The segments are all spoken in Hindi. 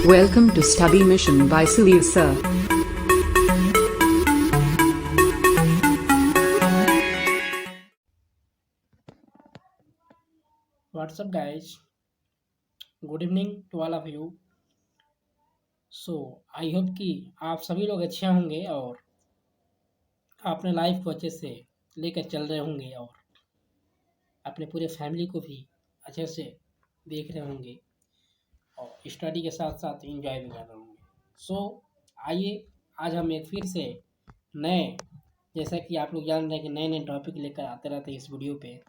Welcome to Study Mission by Salil Sir. What's up, guys? Good evening to all of you. I hope कि आप सभी लोग अच्छे होंगे और अपने लाइफ को अच्छे से लेकर चल रहे होंगे और अपने पूरे फैमिली को भी अच्छे से देख रहे होंगे और स्टडी के साथ साथ इंजॉय भी कर रहे होंगे। आइए आज हम एक फिर से नए, जैसा कि आप लोग जान रहे हैं कि नए नए टॉपिक लेकर आते रहते हैं इस वीडियो पे।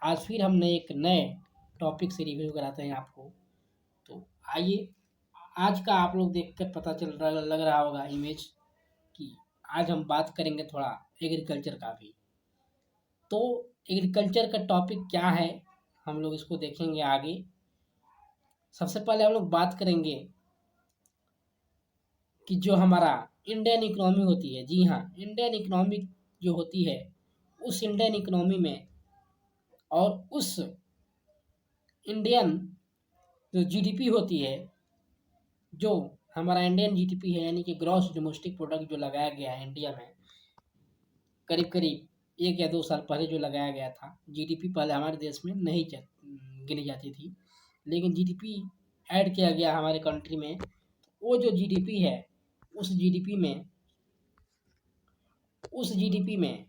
आज फिर हमने एक नए टॉपिक से रिव्यू कराते हैं आपको। तो आइए, आज का आप लोग देखकर पता चल रहा लग रहा होगा इमेज कि आज हम बात करेंगे थोड़ा एग्रीकल्चर का भी। तो एग्रीकल्चर का टॉपिक क्या है, हम लोग इसको देखेंगे आगे। सबसे पहले हम लोग बात करेंगे कि जो हमारा इंडियन इकोनॉमी होती है, जी हाँ, इंडियन इकोनॉमी जो होती है, उस इंडियन इकोनॉमी में और उस इंडियन जो जीडीपी होती है, जो हमारा इंडियन जीडीपी है, यानी कि ग्रॉस डोमेस्टिक प्रोडक्ट जो लगाया गया है इंडिया में, करीब करीब 1 या 2 साल पहले जो लगाया गया था। जीडीपी पहले हमारे देश में नहीं गिनी जाती थी, लेकिन जीडीपी ऐड किया गया हमारे कंट्री में। वो जो जीडीपी है, उस जीडीपी में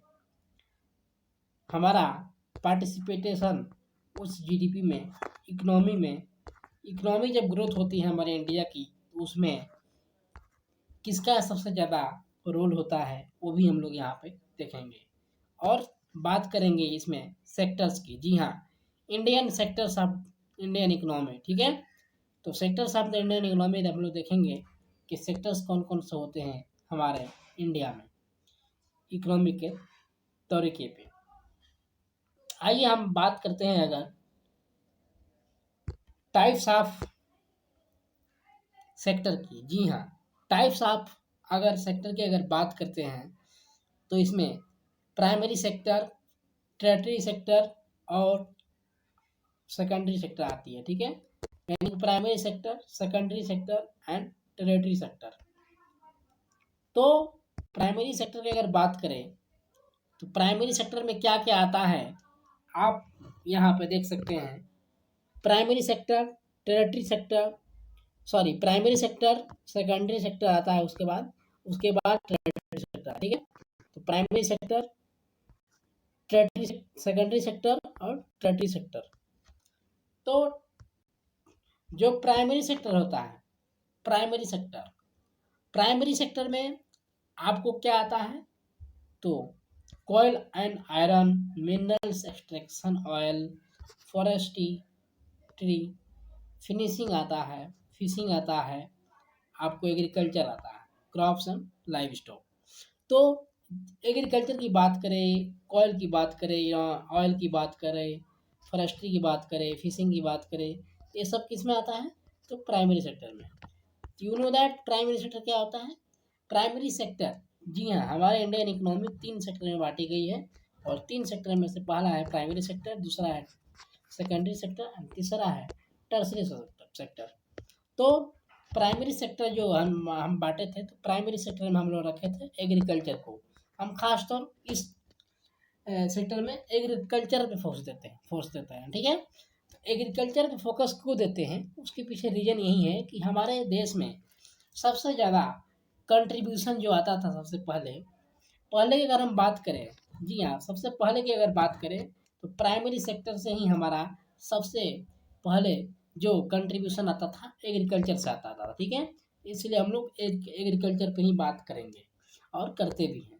हमारा पार्टिसिपेटेशन, उस जीडीपी में इकोनॉमी जब ग्रोथ होती है हमारे इंडिया की, तो उसमें किसका सबसे ज़्यादा रोल होता है, वो भी हम लोग यहाँ पे देखेंगे। और बात करेंगे इसमें सेक्टर्स की। जी हाँ, Indian sectors of Indian economy, ठीक है। तो sectors of the Indian economy हम लोग देखेंगे कि सेक्टर्स कौन कौन से होते हैं हमारे इंडिया में इकोनॉमी के तरीके पे। आइए हम बात करते हैं अगर टाइप्स ऑफ सेक्टर की। जी हाँ, टाइप्स ऑफ अगर सेक्टर की अगर बात करते हैं तो इसमें प्राइमरी सेक्टर, टेरिटरी सेक्टर और सेकेंडरी सेक्टर आती है, ठीक है। यानी primary sector, secondary sector and territory sector. तो प्राइमरी सेक्टर की अगर बात करें तो प्राइमरी सेक्टर में क्या क्या आता है, आप यहाँ पे देख सकते हैं। Primary sector, territory sector, sorry, primary sector, secondary sector आता है, उसके बाद टेरिटरी सेक्टर, ठीक है। तो primary sector, territory, secondary sector और टेरिटरी सेक्टर। तो जो प्राइमरी सेक्टर होता है, प्राइमरी सेक्टर में आपको क्या आता है, तो coal and iron, minerals extraction, oil, forestry, tree, finishing आता है, फिशिंग आता है, आपको एग्रीकल्चर आता है, क्रॉप्स एंड लाइव स्टॉक। तो एग्रीकल्चर की बात करें, कोयल की बात करें या ऑयल की बात करें, फॉरेस्ट्री की बात करें, फिशिंग की बात करें, ये सब किस में आता है, तो प्राइमरी सेक्टर में। You know that primary sector क्या होता है? प्राइमरी सेक्टर, जी हाँ, हमारे इंडियन इकोनॉमी 3 सेक्टर में बांटी गई है और 3 सेक्टर में से पहला है प्राइमरी सेक्टर, दूसरा है सेकेंडरी सेक्टर एंड तीसरा है टर्सरी सेक्टर। तो प्राइमरी सेक्टर जो हम बांटे थे, तो प्राइमरी सेक्टर में हम लोग रखे थे एग्रीकल्चर को। हम खास तौर इस सेक्टर में एग्रीकल्चर पे फोर्स देते हैं, ठीक है। एग्रीकल्चर पे फोकस क्यों देते हैं, उसके पीछे रीजन यही है कि हमारे देश में सबसे ज़्यादा कंट्रीब्यूशन जो आता था सबसे पहले की अगर हम बात करें, जी हाँ, सबसे पहले की अगर बात करें तो प्राइमरी सेक्टर से ही हमारा सबसे पहले जो कंट्रीब्यूशन आता था एग्रीकल्चर से आता था, ठीक है। इसलिए हम लोग एग्रीकल्चर पे ही बात करेंगे और करते भी हैं।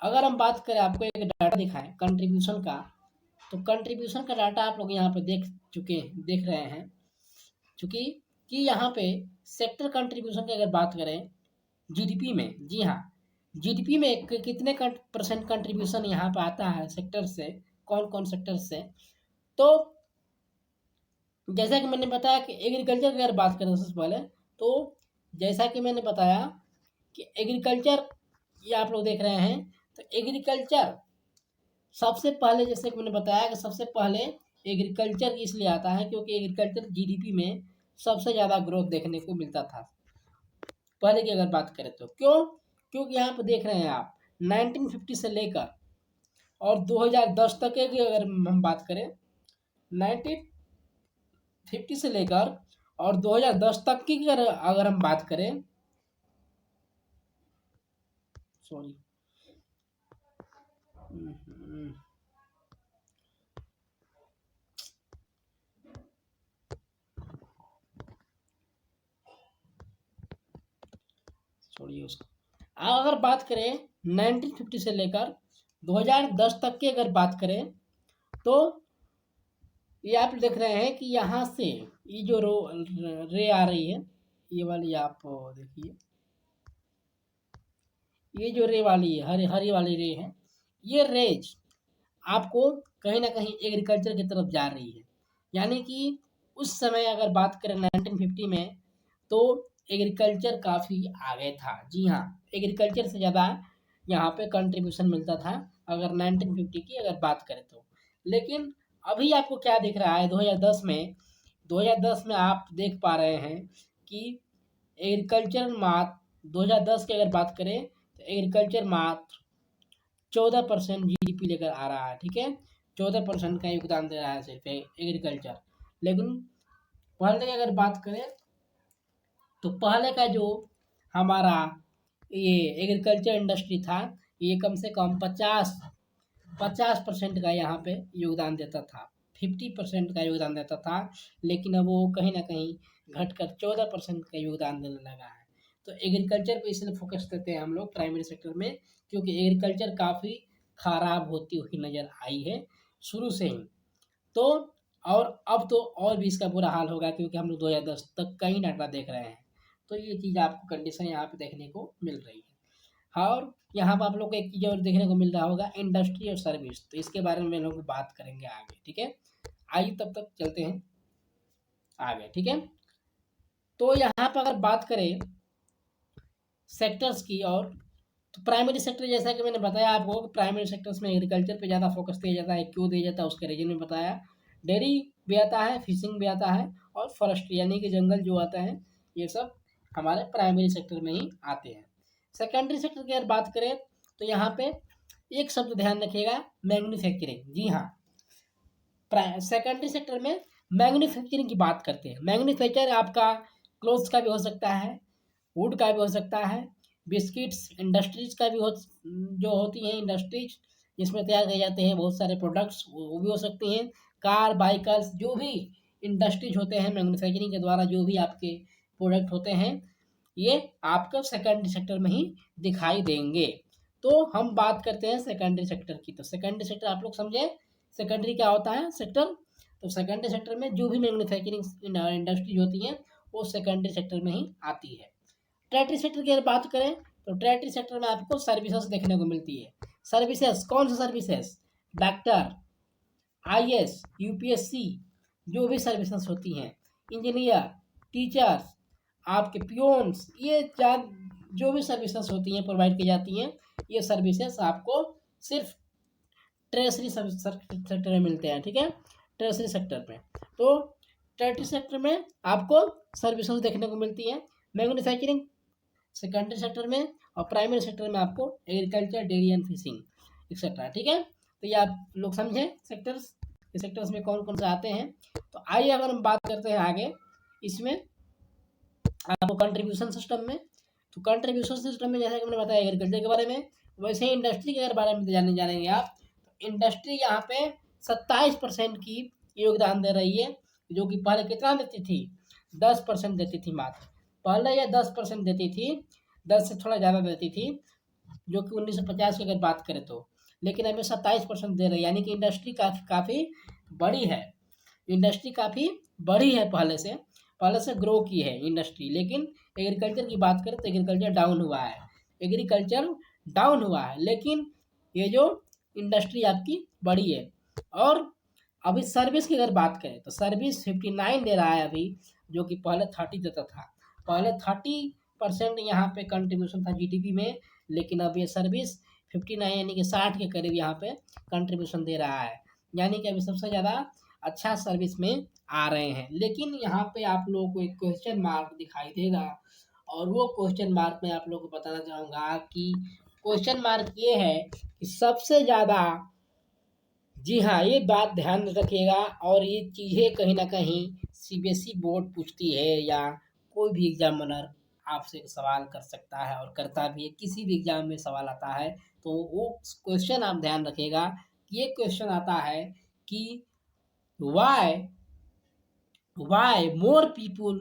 अगर हम बात करें, आपको एक डाटा दिखाएं कंट्रीब्यूशन का, तो कंट्रीब्यूशन का डाटा आप लोग यहाँ पे देख रहे हैं, चूँकि कि यहाँ पे सेक्टर कंट्रीब्यूशन की अगर बात करें जीडीपी में, जी हाँ, जीडीपी में कितने % कंट्रीब्यूशन यहाँ पे आता है सेक्टर से, कौन कौन सेक्टर से। तो जैसा कि मैंने बताया कि एग्रीकल्चर की अगर बात करें सबसे पहले, तो जैसा कि मैंने बताया कि एग्रीकल्चर, ये आप लोग देख रहे हैं, तो एग्रीकल्चर सबसे पहले, जैसे कि मैंने बताया कि सबसे पहले एग्रीकल्चर इसलिए आता है क्योंकि एग्रीकल्चर जीडीपी में सबसे ज़्यादा ग्रोथ देखने को मिलता था पहले की अगर बात करें तो। क्यों? क्योंकि यहाँ पे देख रहे हैं आप 1950 से लेकर और 2010 तक की अगर हम बात करें, 1950 से लेकर और 2010 तक की अगर अगर हम बात करें, सॉरी, छोड़िए उसको। अब अगर बात करें 1950 से लेकर 2010 तक की अगर बात करें तो ये आप देख रहे हैं कि यहाँ से ये जो रे आ रही है, ये वाली आप देखिए, ये जो रे वाली है, हरी हरी वाली रे है, ये रेज आपको कहीं ना कहीं एग्रीकल्चर की तरफ जा रही है। यानी कि उस समय अगर बात करें 1950 में तो एग्रीकल्चर काफ़ी आगे था। जी हाँ, एग्रीकल्चर से ज़्यादा यहाँ पे कंट्रीब्यूशन मिलता था अगर 1950 की अगर बात करें तो। लेकिन अभी आपको क्या दिख रहा है 2010 में आप देख पा रहे हैं कि एग्रीकल्चर मात्र 2010 की अगर बात करें तो एग्रीकल्चर मात्र 14% GDP लेकर आ रहा है। ठीक है, 14% का योगदान दे रहा है सिर्फ एग्रीकल्चर। लेकिन पहले की अगर बात करें तो पहले का जो हमारा ये एग्रीकल्चर इंडस्ट्री था, ये कम से कम 50% का यहाँ पे योगदान देता था, 50% का योगदान देता था। लेकिन अब वो कहीं ना कहीं घटकर 14% का योगदान देने लगा है। तो एग्रीकल्चर पे इसलिए फोकस देते हैं हम लोग प्राइमरी सेक्टर में, क्योंकि एग्रीकल्चर काफ़ी खराब होती हुई नज़र आई है शुरू से ही। तो और अब तो और भी इसका बुरा हाल होगा, क्योंकि हम लोग 2010 तक का ही डाटा देख रहे हैं। तो ये चीज़ आपको कंडीशन यहाँ पे देखने को मिल रही है। और यहाँ पर आप लोग को एक चीज़ और देखने को मिल रहा होगा, इंडस्ट्री और सर्विस। तो इसके बारे में हम लोग बात करेंगे आगे। ठीक है, आइए तब तक चलते हैं आगे। ठीक है, तो यहाँ पर अगर बात करें सेक्टर्स की, और तो प्राइमरी सेक्टर जैसा कि मैंने बताया आपको, प्राइमरी सेक्टर्स में एग्रीकल्चर पे ज़्यादा फोकस दिया जाता है। क्यों दिया जाता है उसके रीजन में बताया। डेयरी भी आता है, फिशिंग भी आता है, और फॉरेस्ट्री यानी कि जंगल जो आता है, ये सब हमारे प्राइमरी सेक्टर में ही आते हैं। सेकेंडरी सेक्टर की अगर बात करें तो यहाँ पे एक शब्द ध्यान रखिएगा, मैन्युफैक्चरिंग। जी हाँ, सेकेंडरी सेक्टर में मैन्युफैक्चरिंग की बात करते हैं। मैन्युफैक्चर आपका क्लोथ्स का भी हो सकता है, वुड का भी हो सकता है, बिस्किट्स इंडस्ट्रीज का भी जो होती हैं इंडस्ट्रीज जिसमें तैयार किए जाते हैं बहुत सारे प्रोडक्ट्स, वो भी हो सकती हैं। कार, बाइकल्स, जो भी इंडस्ट्रीज होते हैं मैन्युफैक्चरिंग के द्वारा जो भी आपके प्रोडक्ट होते हैं, ये आपको सेकेंडरी सेक्टर में ही दिखाई देंगे। तो हम बात करते हैं सेकेंडरी सेक्टर की। तो सेकेंडरी सेक्टर आप लोग समझे सेकेंडरी क्या होता है सेक्टर। तो सेकेंडरी सेक्टर में जो भी मैन्युफैक्चरिंग इंडस्ट्रीज होती हैं वो सेकेंडरी सेक्टर में ही आती है। टर्टियरी सेक्टर की अगर बात करें तो टर्टियरी सेक्टर में आपको सर्विसेज देखने को मिलती है। सर्विसेज कौन सी सर्विसेज? डॉक्टर, IAS, UPSC, जो भी सर्विसेज होती हैं, इंजीनियर, टीचर्स, आपके पियोन्स, ये जो भी सर्विसेज होती हैं प्रोवाइड की जाती हैं, ये सर्विसेज आपको सिर्फ ट्रेजरी सेक्टर में मिलते हैं। ठीक है, ट्रेजरी सेक्टर में। तो टर्टियरी सेक्टर में आपको सर्विसेज देखने को मिलती है। मैन्युफैक्चरिंग सेकेंडरी सेक्टर में, और प्राइमरी सेक्टर में आपको agriculture, dairy and fishing etcetera. ठीक है, तो ये आप लोग समझे सेक्टर्स, ये सेक्टर्स में कौन कौन से आते हैं। तो आइए अगर हम बात करते हैं आगे इसमें आपको कंट्रीब्यूशन सिस्टम में। तो कंट्रीब्यूशन सिस्टम में जैसा कि मैंने बताया एग्रीकल्चर के बारे में, वैसे ही इंडस्ट्री के बारे में जानेंगे आप। तो इंडस्ट्री यहाँ पे 27% की योगदान दे रही है, जो कि पहले कितना देती थी? 10% देती थी मात्र। पहले यह 10% देती थी, 10 से थोड़ा ज़्यादा देती थी, जो कि 1950 की अगर बात करें तो। लेकिन अभी 27% दे रही है, यानी कि इंडस्ट्री काफ़ी बड़ी है। इंडस्ट्री काफ़ी बड़ी है, पहले से ग्रो की है इंडस्ट्री। लेकिन एग्रीकल्चर की बात करें तो एग्रीकल्चर डाउन हुआ है, एग्रीकल्चर डाउन हुआ है। लेकिन ये जो इंडस्ट्री आपकी बड़ी है। और अभी सर्विस की अगर बात करें तो सर्विस 59 दे रहा है अभी, जो कि पहले 30 देता था। पहले 30% यहाँ पे कंट्रीब्यूशन था GDP में, लेकिन अब ये सर्विस 59 यानी कि 60 के करीब यहाँ पे कंट्रीब्यूशन दे रहा है। यानी कि अभी सबसे ज़्यादा अच्छा सर्विस में आ रहे हैं। लेकिन यहाँ पे आप लोगों को एक क्वेश्चन मार्क दिखाई देगा, और वो क्वेश्चन मार्क में आप लोगों को बताना चाहूँगा कि क्वेश्चन मार्क ये है कि सबसे ज़्यादा, जी हाँ, ये बात ध्यान रखिएगा, और ये चीज़ें कहीं न कहीं सीबीएसई बोर्ड पूछती है, या कोई भी एग्ज़ामिनर आपसे सवाल कर सकता है और करता भी है, किसी भी एग्ज़ाम में सवाल आता है, तो वो क्वेश्चन आप ध्यान रखिएगा। ये क्वेश्चन आता है कि why why more people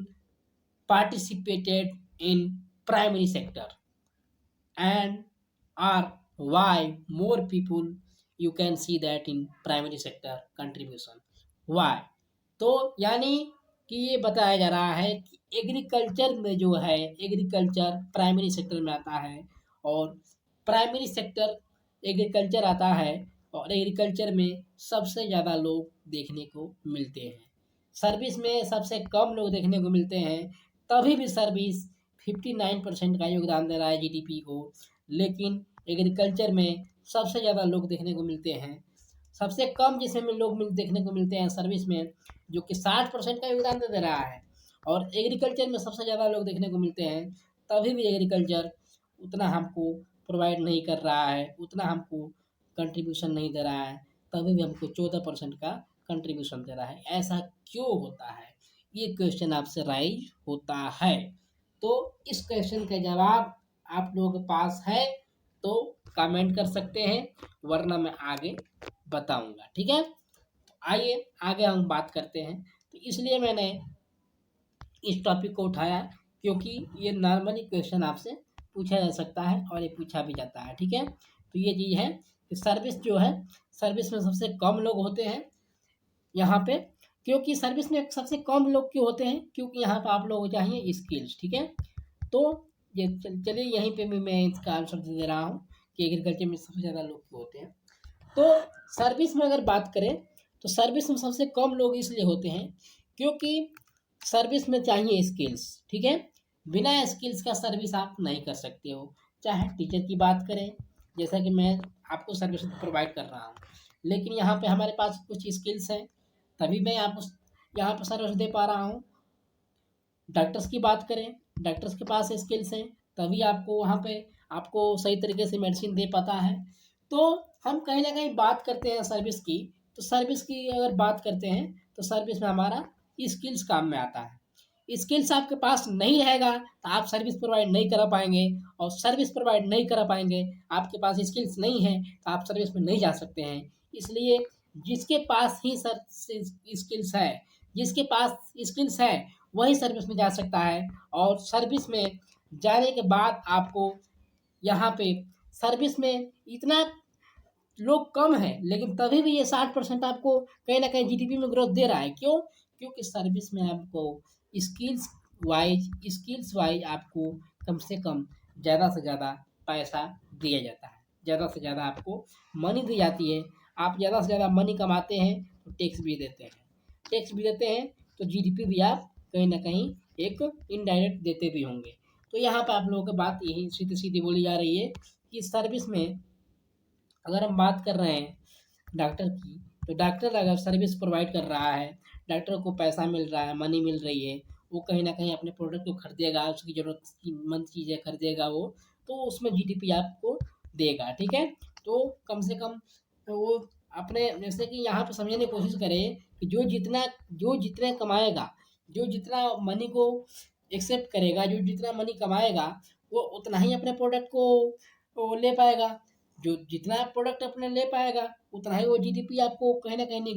participated in primary sector, and or why more people you can see that in primary sector contribution, why। तो यानी कि ये बताया जा रहा है कि एग्रीकल्चर में जो है, एग्रीकल्चर प्राइमरी सेक्टर में आता है, और प्राइमरी सेक्टर एग्रीकल्चर आता है, और एग्रीकल्चर में सबसे ज़्यादा लोग देखने को मिलते हैं। सर्विस में सबसे कम लोग देखने को मिलते हैं, तभी भी सर्विस 59% का योगदान दे रहा है जीडीपी को, लेकिन एग्रीकल्चर में सबसे ज़्यादा लोग देखने को मिलते हैं। सबसे कम जिसमें लोग देखने को मिलते हैं सर्विस में, जो कि 60% का योगदान दे रहा है, और एग्रीकल्चर में सबसे ज़्यादा लोग देखने को मिलते हैं, तभी भी एग्रीकल्चर उतना हमको प्रोवाइड नहीं कर रहा है, उतना हमको कंट्रीब्यूशन नहीं दे रहा है, तभी भी हमको 14% का कंट्रीब्यूशन दे रहा है। ऐसा क्यों होता है, ये क्वेश्चन आपसे राइज होता है। तो इस क्वेश्चन का जवाब आप लोगों के पास है तो कमेंट कर सकते हैं, वरना मैं आगे बताऊंगा। ठीक है, तो आइए आगे हम बात करते हैं। तो इसलिए मैंने इस टॉपिक को उठाया, क्योंकि ये नॉर्मली क्वेश्चन आपसे पूछा जा सकता है, और ये पूछा भी जाता है। ठीक है, तो ये चीज़ है कि सर्विस जो है, सर्विस में सबसे कम लोग होते हैं यहाँ पे। क्योंकि सर्विस में सबसे कम लोग क्यों होते हैं, क्योंकि यहाँ पे आप लोगों को चाहिए स्किल्स। ठीक है, तो ये चलिए यहीं पे भी मैं इसका आंसर दे रहा हूँ कि एग्रीकल्चर में सबसे ज़्यादा लोग क्यों होते हैं। तो सर्विस में अगर बात करें, तो सर्विस में सबसे कम लोग इसलिए होते हैं क्योंकि सर्विस में चाहिए स्किल्स। ठीक है, बिना स्किल्स का सर्विस आप नहीं कर सकते हो। चाहे टीचर की बात करें, जैसा कि मैं आपको सर्विस प्रोवाइड कर रहा हूँ, लेकिन यहाँ पे हमारे पास कुछ स्किल्स हैं, तभी मैं आपको यहाँ पर सर्विस दे पा रहा हूँ। डॉक्टर्स की बात करें, डॉक्टर्स के पास स्किल्स हैं, तभी आपको वहाँ पे आपको सही तरीके से मेडिसिन दे पाता है। तो हम कहीं ना कहीं बात करते हैं सर्विस की, तो सर्विस की अगर बात करते हैं, तो सर्विस में हमारा स्किल्स काम में आता है। स्किल्स आपके पास नहीं रहेगा तो आप सर्विस प्रोवाइड नहीं करा पाएंगे, और सर्विस प्रोवाइड नहीं करा पाएंगे, आपके पास स्किल्स नहीं है तो आप सर्विस में नहीं जा सकते हैं। इसलिए जिसके पास ही सर स्किल्स है, जिसके पास स्किल्स है वही सर्विस में जा सकता है। और सर्विस में जाने के बाद आपको यहाँ पे सर्विस में इतना लोग कम हैं, लेकिन तभी भी ये 60% आपको कहीं ना कहीं जीडीपी में ग्रोथ दे रहा है। क्यों? क्योंकि सर्विस में आपको स्किल्स स्किल्स वाइज आपको कम से कम ज़्यादा से ज़्यादा पैसा दिया जाता है, ज़्यादा से ज़्यादा आपको मनी दी जाती है। आप ज़्यादा से ज़्यादा मनी कमाते हैं तो टैक्स भी देते हैं, टैक्स भी देते हैं तो जीडीपी भी आप कहीं ना कहीं एक इनडायरेक्ट देते भी होंगे। तो यहाँ पर आप लोगों की बात यही सीधी सीधी बोली जा रही है कि सर्विस में अगर हम बात कर रहे हैं डॉक्टर की, तो डॉक्टर अगर सर्विस प्रोवाइड कर रहा है, डॉक्टर को पैसा मिल रहा है, मनी मिल रही है, वो कहीं ना कहीं अपने प्रोडक्ट को खरीदेगा, उसकी ज़रूरतमंद चीज़ें खरीदेगा वो, तो उसमें जीडीपी आपको देगा। ठीक है, तो कम से कम वो अपने, जैसे कि यहाँ पे समझने की कोशिश करें कि जो जितना कमाएगा, जो जितना मनी को एक्सेप्ट करेगा, जो जितना मनी कमाएगा, वो उतना ही अपने प्रोडक्ट को वो ले पाएगा। जो जितना प्रोडक्ट अपने ले पाएगा, उतना ही वो जीडीपी आपको कहीं ना कहीं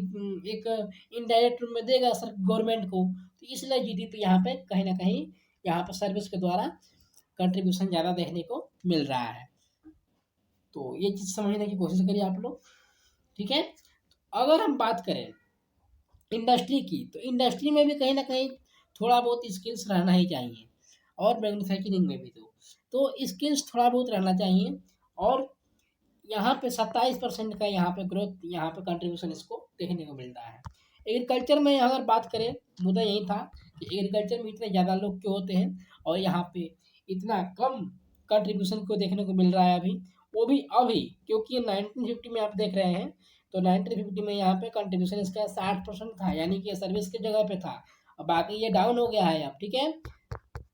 एक इनडायरेक्ट रूप में देगा सर गवर्नमेंट को। तो इसलिए जीडीपी यहाँ पे कहीं ना कहीं यहाँ पर सर्विस के द्वारा कंट्रीब्यूशन ज़्यादा देखने को मिल रहा है। तो ये चीज़ समझने की कोशिश करिए आप लोग। ठीक है, अगर हम बात करें इंडस्ट्री की, तो इंडस्ट्री में भी कहीं ना कहीं थोड़ा बहुत स्किल्स रहना ही चाहिए, और मैन्युफैक्चरिंग में भी तो स्किल्स थोड़ा बहुत रहना चाहिए। और यहाँ पे 27% का यहाँ पे ग्रोथ, यहाँ पे कंट्रीब्यूशन इसको देखने को मिलता है। एग्रीकल्चर में अगर बात करें, मुद्दा यही था कि एग्रीकल्चर में इतने ज़्यादा लोग क्यों होते हैं, और यहाँ पे इतना कम कंट्रीब्यूशन को देखने को मिल रहा है अभी, वो भी अभी, क्योंकि 1950 में आप देख रहे हैं तो 1950 में यहाँ पे कंट्रीब्यूशन इसका 60% था, यानी कि सर्विस की जगह पे था। अब बाकी ये डाउन हो गया है अब, ठीक है,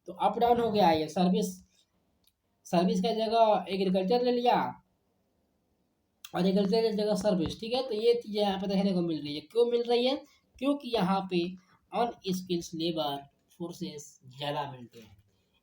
तो अप डाउन हो गया है ये। सर्विस सर्विस का जगह एग्रीकल्चर ले लिया और एग्रीकल्चर की जगह सर्विस, ठीक है। तो ये चीज़ें यहाँ पे देखने को मिल रही है। क्यों मिल रही है? क्योंकि यहाँ पे अनस्किल्स लेबर फोर्सेस ज़्यादा मिलते हैं।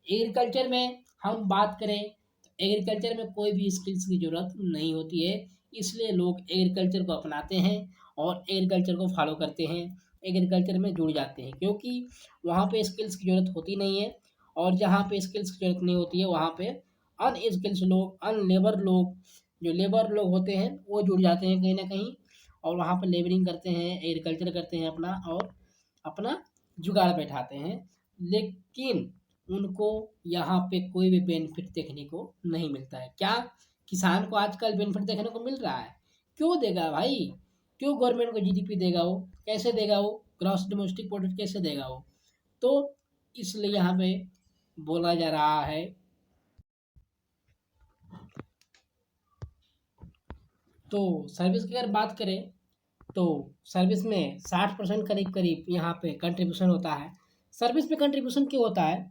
एग्रीकल्चर में हम बात करें तो एग्रीकल्चर में कोई भी स्किल्स की ज़रूरत नहीं होती है, इसलिए लोग एग्रीकल्चर को अपनाते हैं और एग्रीकल्चर को फॉलो करते हैं, एग्रीकल्चर में जुड़ जाते हैं, क्योंकि वहाँ पे स्किल्स की ज़रूरत होती नहीं है। और जहाँ पे स्किल्स की ज़रूरत नहीं होती है वहाँ पे अनस्किल्स लोग, अनलेबर लोग, जो लेबर लोग होते हैं वो जुड़ जाते हैं कहीं ना कहीं, और वहाँ पर लेबरिंग करते हैं, एग्रीकल्चर करते हैं अपना, और अपना जुगाड़ बैठाते हैं। लेकिन उनको यहाँ पे कोई भी बेनिफिट देखने को नहीं मिलता है। क्या किसान को आजकल बेनिफिट देखने को मिल रहा है? क्यों देगा भाई? क्यों गवर्नमेंट को जीडीपी देगा वो? कैसे देगा वो? ग्रॉस डोमेस्टिक प्रोडक्ट कैसे देगा वो? तो इसलिए यहाँ पे बोला जा रहा है। तो सर्विस की अगर बात करें तो सर्विस में 60% करीब करीब यहाँ पे कंट्रीब्यूशन होता है। सर्विस में कंट्रीब्यूशन क्यों होता है?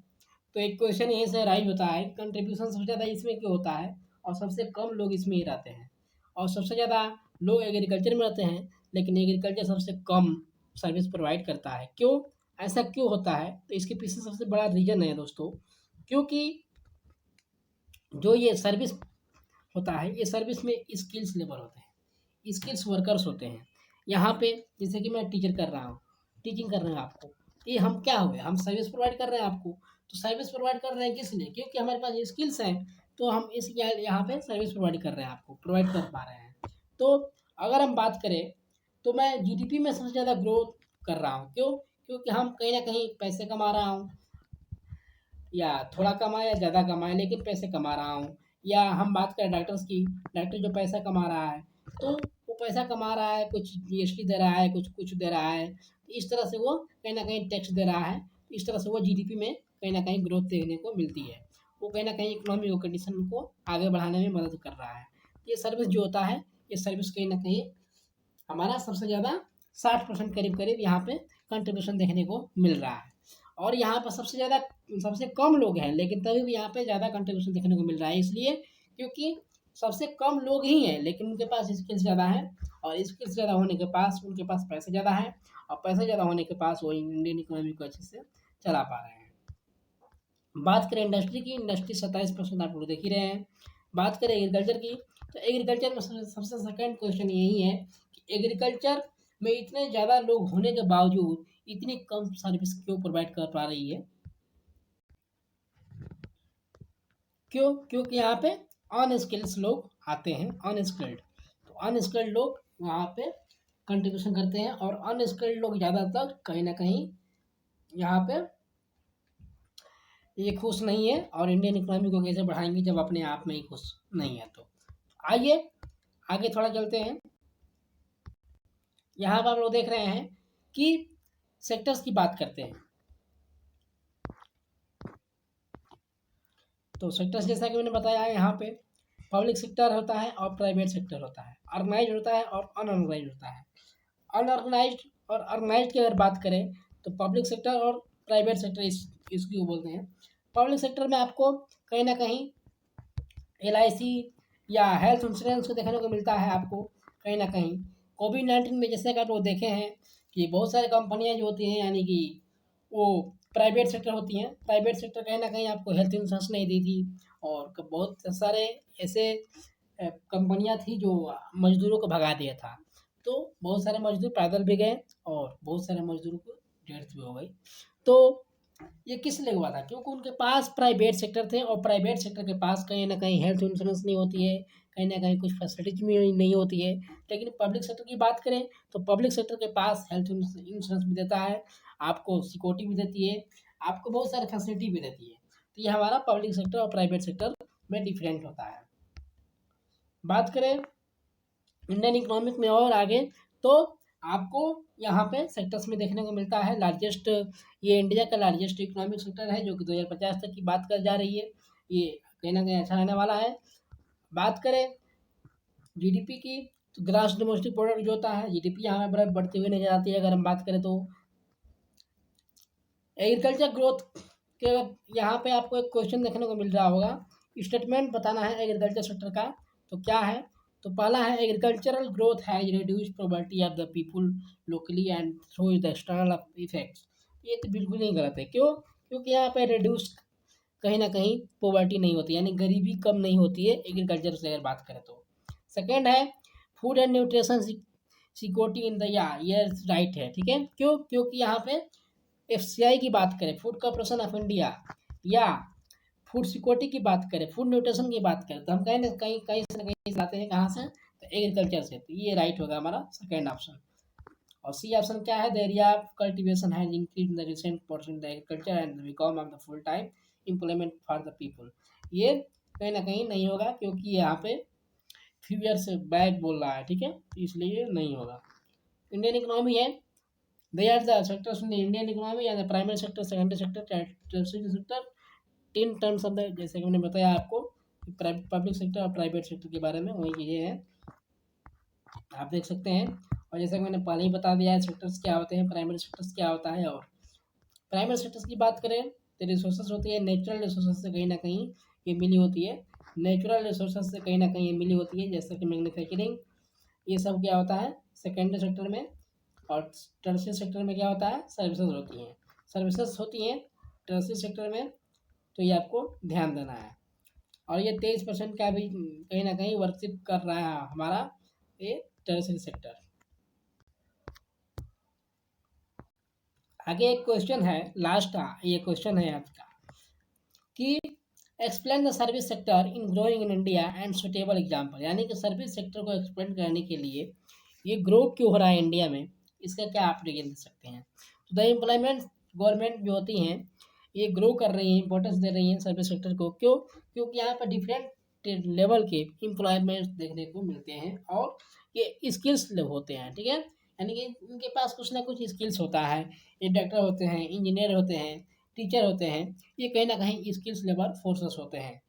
तो एक क्वेश्चन यहीं से राइज होता है, कंट्रीब्यूशन सबसे ज़्यादा इसमें क्यों होता है और सबसे कम लोग इसमें ही रहते हैं, और सबसे ज़्यादा लोग एग्रीकल्चर में रहते हैं, लेकिन एग्रीकल्चर सबसे कम सर्विस प्रोवाइड करता है। क्यों? ऐसा क्यों होता है? तो इसके पीछे सबसे बड़ा रीज़न है दोस्तों, क्योंकि जो ये सर्विस होता है, ये सर्विस में स्किल्स लेबर होते हैं, स्किल्स वर्कर्स होते हैं। यहाँ पे जैसे कि मैं टीचर कर रहा हूँ, टीचिंग कर रहे हैं आपको, ये हम क्या हुए? हम सर्विस प्रोवाइड कर रहे हैं आपको। तो सर्विस प्रोवाइड कर रहे हैं किस लिए? क्योंकि हमारे पास ये स्किल्स हैं, तो हम इस यहाँ पे सर्विस प्रोवाइड कर रहे हैं, आपको प्रोवाइड कर पा रहे हैं। तो अगर हम बात करें तो मैं जीडीपी में सबसे ज़्यादा ग्रोथ कर रहा हूँ। क्यों? क्योंकि हम कहीं ना कहीं पैसे कमा रहा हूँ, या थोड़ा कमाए या ज़्यादा कमाए, लेकिन पैसे कमा रहा हूँ। या हम बात करें डॉक्टर्स की, डॉक्टर जो पैसा कमा रहा है, तो वो पैसा कमा रहा है, कुछ जीएसटी दे रहा है, कुछ कुछ दे रहा है, तो इस तरह से वो कहीं ना कहीं टैक्स दे रहा है। तो इस तरह से वो जीडीपी में कहीं ना कहीं ग्रोथ देखने को मिलती है। वो कहीं ना कहीं इकोनॉमिक कंडीशन को आगे बढ़ाने में मदद कर रहा है। ये सर्विस जो होता है, ये सर्विस कहीं ना कहीं हमारा सबसे ज़्यादा 60% करीब करीब यहाँ पे कंट्रीब्यूशन देखने को मिल रहा है। और यहाँ पर सबसे कम लोग हैं, लेकिन तभी भी यहाँ पे ज़्यादा कंट्रीब्यूशन देखने को मिल रहा है, इसलिए क्योंकि सबसे कम लोग ही हैं, लेकिन उनके पास स्किल्स ज़्यादा है, और स्किल्स ज़्यादा होने के पास उनके पास पैसे ज़्यादा है, और पैसे ज़्यादा होने के पास वो इंडियन इकोनॉमी को अच्छे से चला पा रहे हैं। बात करें इंडस्ट्री की, इंडस्ट्री 27% आप लोग देख ही रहे हैं। बात करें एग्रीकल्चर की, तो एग्रीकल्चर में सबसे सेकंड क्वेश्चन यही है कि एग्रीकल्चर में इतने ज़्यादा लोग होने के बावजूद इतनी कम सर्विस क्यों प्रोवाइड कर पा रही है? क्यों? क्योंकि यहाँ पे अनस्किल्स लोग आते हैं, अनस्किल्ड, तो अनस्किल्ड लोग वहाँ पे कंट्रीब्यूशन करते हैं, और अनस्किल्ड लोग ज़्यादातर कहीं ना कहीं यहाँ पे ये खुश नहीं है, और इंडियन इकोनॉमी को कैसे बढ़ाएंगे जब अपने आप में ही खुश नहीं है। तो आइए आगे थोड़ा चलते हैं। यहाँ पर आप लोग देख रहे हैं कि सेक्टर्स की बात करते हैं। तो सेक्टर्स जैसा कि मैंने बताया है, यहाँ पे पब्लिक सेक्टर होता है और प्राइवेट सेक्टर होता है, ऑर्गेनाइज होता है और अनऑर्गेनाइज होता है। अनऑर्गेनाइज और ऑर्गेनाइज की अगर बात करें तो पब्लिक सेक्टर और प्राइवेट सेक्टर इसको बोलते हैं। पब्लिक सेक्टर में आपको कहीं ना कहीं LIC या हेल्थ इंश्योरेंस को देखने को मिलता है आपको कहीं ना कहीं। कोविड-19 में जैसे कि आप लोग देखे हैं कि बहुत सारी कंपनियां जो होती हैं, यानी कि वो प्राइवेट सेक्टर होती हैं, प्राइवेट सेक्टर कहीं ना कहीं आपको हेल्थ इंश्योरेंस नहीं दी थी, और बहुत सारे ऐसे कंपनियां थी जो मजदूरों को भगा दिया था। तो बहुत सारे मजदूर पैदल भी गए, और बहुत सारे मजदूरों को डेथ भी हो गई। तो ये किस लिए हुआ था? क्योंकि उनके पास प्राइवेट सेक्टर थे, और प्राइवेट सेक्टर के पास कहीं ना कहीं हेल्थ इंश्योरेंस नहीं होती है, कहीं ना कहीं कुछ फैसिलिटीज भी नहीं होती है। लेकिन पब्लिक सेक्टर की बात करें तो पब्लिक सेक्टर के पास हेल्थ इंश्योरेंस भी देता है, आपको सिक्योरिटी भी देती है, आपको बहुत सारे फैसिलिटी भी देती है। तो ये हमारा पब्लिक सेक्टर और प्राइवेट सेक्टर में डिफरेंट होता है। बात करें इंडियन इकोनॉमिक में और आगे, तो आपको यहाँ पे सेक्टर्स में देखने को मिलता है लार्जेस्ट, ये इंडिया का लार्जेस्ट इकोनॉमिक सेक्टर है, जो कि 2050 तक की बात कर जा रही है। ये कहीं ना कहीं अच्छा रहने वाला है। बात करें जीडीपी की, तो ग्रास डोमेस्टिक प्रोडक्ट जो होता है, जीडीपी यहाँ पर बढ़ती हुई नजर आती है अगर हम बात करें तो। एग्रीकल्चर ग्रोथ के यहाँ पे आपको एक क्वेश्चन देखने को मिल रहा होगा, स्टेटमेंट बताना है एग्रीकल्चर सेक्टर का, तो क्या है? तो पहला है agricultural growth has reduce poverty of the people locally and through the external effects. ये तो बिल्कुल नहीं गलत है, क्यों? क्योंकि यहाँ पे रिड्यूस कहीं ना कहीं पॉवर्टी नहीं होती, यानी गरीबी कम नहीं होती है एग्रीकल्चर से अगर बात करें तो। सेकेंड है food and nutrition security in the, या ये राइट है, ठीक है। क्यों? क्योंकि यहाँ पे एफसीआई की बात करें, फूड कॉर्पोरेशन ऑफ इंडिया, या फूड सिक्योरिटी की बात करें, फूड न्यूट्रिशन की बात करें, तो हम कहीं ना कहीं कहीं से कहीं लाते हैं, कहाँ से? तो एग्रीकल्चर से। तो ये राइट होगा हमारा सेकेंड ऑप्शन। और सी ऑप्शन क्या है? The area of cultivation has increase in the recent portion the agriculture and become of the full time employment for the people. ये कहीं ना कहीं नहीं होगा, क्योंकि यहाँ पे फ्यू ईयर्स बैक बोल रहा है, ठीक है, तो इसलिए नहीं होगा। इंडियन इकोनॉमी है, they are the sectors in the Indian economy and the primary sector, secondary sector, tertiary sector in terms of the, जैसे कि मैंने बताया आपको पब्लिक सेक्टर और प्राइवेट सेक्टर के बारे में, वही चीज़ें हैं आप देख सकते हैं। और जैसे कि मैंने पहले ही बता दिया है सेक्टर्स क्या होते हैं, प्राइमरी सेक्टर्स क्या होता है। और प्राइमरी सेक्टर्स की बात करें तो रिसोर्सेज होती है, नेचुरल रिसोर्सेज से कहीं ना कहीं ये मिली होती है, नेचुरल रिसोर्सेज से कहीं ना कहीं ये मिली होती है, जैसे कि मैन्युफैक्चरिंग, ये सब क्या होता है सेकेंडरी सेक्टर में। और टर्शियरी सेक्टर में क्या होता है? सर्विसेज होती हैं, सर्विसेज होती हैं टर्शियरी सेक्टर में, तो ये आपको ध्यान देना है। और ये 23% का भी कहीं ना कहीं वर्कशिप कर रहा है हमारा ये टर्शियरी सेक्टर। आगे एक क्वेश्चन है, लास्ट ये क्वेश्चन है आज का, कि explain the service sector in growing in India and suitable example, यानी कि सर्विस सेक्टर को एक्सप्लेन करने के लिए ये ग्रो क्यों हो रहा है इंडिया में, इसका क्या आप रीजन दे सकते हैं? तो द एम्प्लॉयमेंट गवर्नमेंट जो होती हैं ये ग्रो कर रही हैं, इंपॉर्टेंस दे रही हैं सर्विस सेक्टर को, क्यों? क्योंकि यहाँ पर डिफरेंट लेवल के एम्प्लॉयमेंट देखने को मिलते हैं और ये स्किल्स होते हैं, ठीक है, यानी कि इनके पास कुछ ना कुछ स्किल्स होता है, ये डॉक्टर होते हैं, इंजीनियर होते हैं, टीचर होते हैं, ये कहीं ना कहीं स्किल्स लेबर फोर्सेस होते हैं।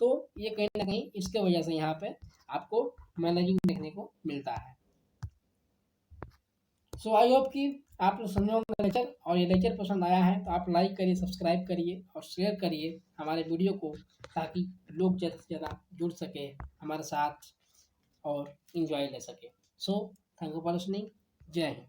तो ये कहीं ना कहीं इसके वजह से यहाँ पे आपको मैनेजिंग देखने को मिलता है। सो आई होप कि आप लोग समझे होंगे लेक्चर, और ये लेक्चर पसंद आया है तो आप लाइक करिए, सब्सक्राइब करिए और शेयर करिए हमारे वीडियो को, ताकि लोग ज़्यादा से ज़्यादा जुड़ सके हमारे साथ और इंजॉय ले सके। So thank you for listening. जय हिंद।